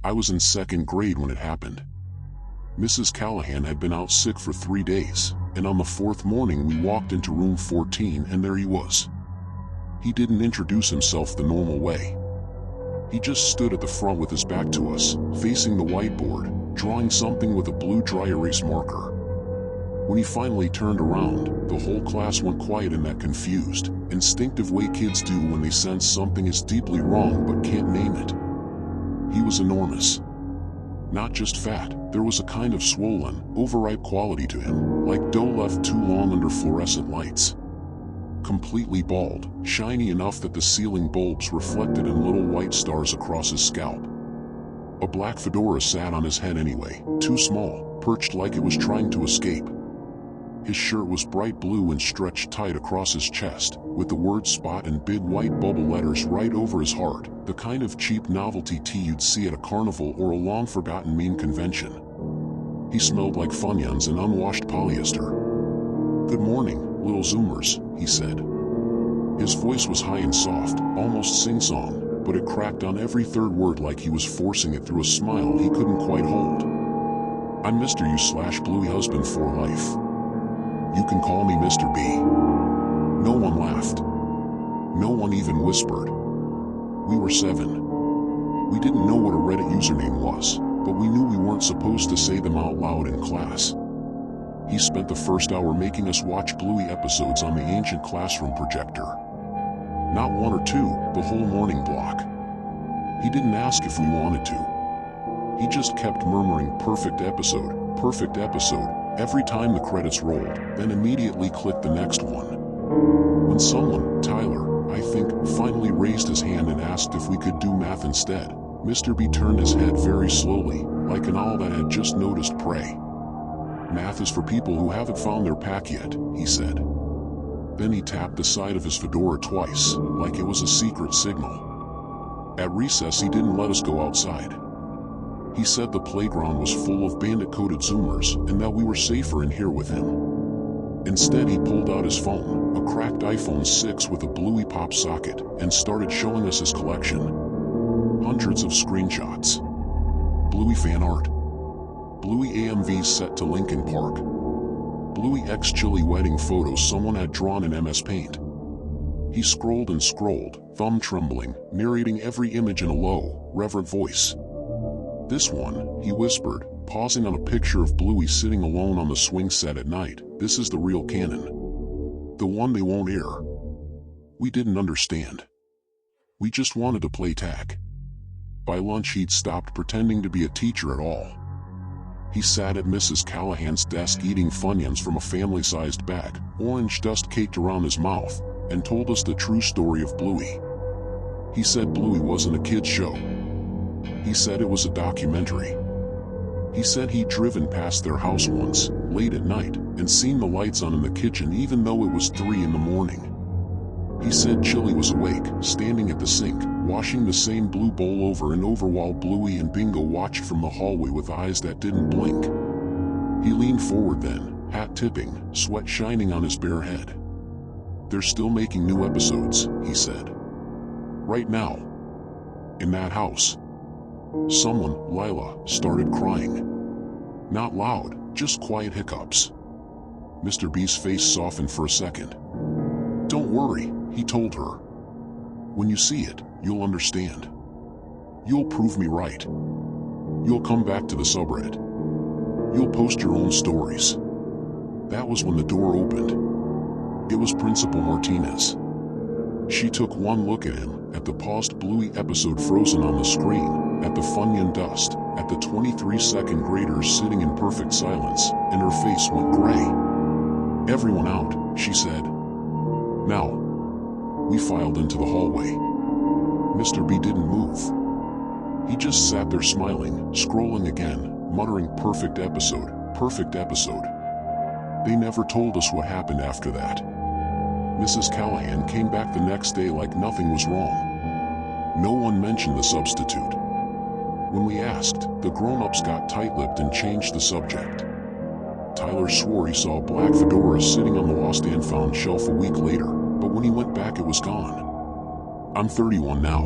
I was in second grade when it happened. Mrs. Callahan had been out sick for 3 days, and on the 4th morning we walked into room 14 and there he was. He didn't introduce himself the normal way. He just stood at the front with his back to us, facing the whiteboard, drawing something with a blue dry erase marker. When he finally turned around, the whole class went quiet in that confused, instinctive way kids do when they sense something is deeply wrong but can't name it. He was enormous. Not just fat, there was a kind of swollen, overripe quality to him, like dough left too long under fluorescent lights. Completely bald, shiny enough that the ceiling bulbs reflected in little white stars across his scalp. A black fedora sat on his head anyway, too small, perched like it was trying to escape. His shirt was bright blue and stretched tight across his chest, with the word Spot in big white bubble letters right over his heart, the kind of cheap novelty tee you'd see at a carnival or a long-forgotten meme convention. He smelled like Funyuns and unwashed polyester. "Good morning, little Zoomers," he said. His voice was high and soft, almost sing-song, but it cracked on every third word like he was forcing it through a smile he couldn't quite hold. "I'm Mr. U/Bluey husband for life. You can call me Mr. B." No one laughed. No one even whispered. We were 7. We didn't know what a Reddit username was, but we knew we weren't supposed to say them out loud in class. He spent the first hour making us watch Bluey episodes on the ancient classroom projector. Not 1 or 2, the whole morning block. He didn't ask if we wanted to. He just kept murmuring perfect episode, every time the credits rolled, then immediately clicked the next one. When someone, Tyler, I think, finally raised his hand and asked if we could do math instead, Mr. B turned his head very slowly, like an owl that had just noticed prey. "Math is for people who haven't found their pack yet," he said. Then he tapped the side of his fedora twice, like it was a secret signal. At recess he didn't let us go outside. He said the playground was full of bandit-coated Zoomers and that we were safer in here with him. Instead he pulled out his phone, a cracked iPhone 6 with a Bluey pop socket, and started showing us his collection. Hundreds of screenshots. Bluey fan art. Bluey AMVs set to Linkin Park. Bluey X Chili wedding photos someone had drawn in MS Paint. He scrolled and scrolled, thumb trembling, narrating every image in a low, reverent voice. "This one," he whispered, pausing on a picture of Bluey sitting alone on the swing set at night, "this is the real canon. The one they won't air." We didn't understand. We just wanted to play tag. By lunch he'd stopped pretending to be a teacher at all. He sat at Mrs. Callahan's desk eating Funyuns from a family-sized bag, orange dust caked around his mouth, and told us the true story of Bluey. He said Bluey wasn't a kid's show. He said it was a documentary. He said he'd driven past their house once, late at night, and seen the lights on in the kitchen even though it was 3 in the morning. He said Chili was awake, standing at the sink, washing the same blue bowl over and over while Bluey and Bingo watched from the hallway with eyes that didn't blink. He leaned forward then, hat tipping, sweat shining on his bare head. "They're still making new episodes," he said. "Right now. In that house." Someone, Lila, started crying. Not loud, just quiet hiccups. Mr. B's face softened for a second. "Don't worry," he told her. "When you see it, you'll understand. You'll prove me right. You'll come back to the subreddit. You'll post your own stories." That was when the door opened. It was Principal Martinez. She took one look at him, at the paused Bluey episode frozen on the screen, at the Funyun dust, at the 23 second graders sitting in perfect silence, and her face went gray. "Everyone out," she said. "Now." We filed into the hallway. Mr. B didn't move. He just sat there smiling, scrolling again, muttering perfect episode, perfect episode. They never told us what happened after that. Mrs. Callahan came back the next day like nothing was wrong. No one mentioned the substitute. When we asked, the grown-ups got tight-lipped and changed the subject. Tyler swore he saw a black fedora sitting on the lost and found shelf a week later, but when he went back it was gone. I'm 31 now.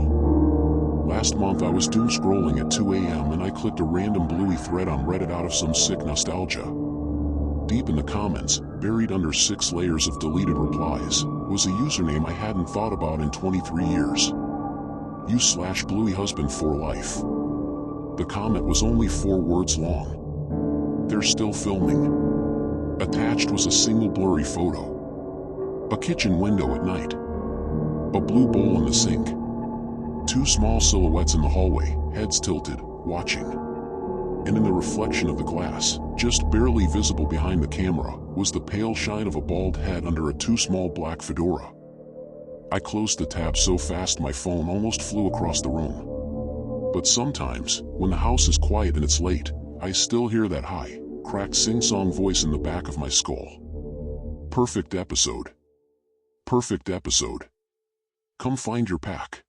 Last month I was doom scrolling at 2 a.m. and I clicked a random bluey thread on Reddit out of some sick nostalgia. Deep in the comments, buried under 6 layers of deleted replies, was a username I hadn't thought about in 23 years. U/Bluey husband for life. The comment was only 4 words long. They're still filming. Attached was a single blurry photo. A kitchen window at night. A blue bowl in the sink. 2 small silhouettes in the hallway, heads tilted, watching. And in the reflection of the glass, just barely visible behind the camera, was the pale shine of a bald head under a too small black fedora. I closed the tab so fast my phone almost flew across the room. But sometimes, when the house is quiet and it's late, I still hear that high, cracked sing-song voice in the back of my skull. Perfect episode. Perfect episode. Come find your pack.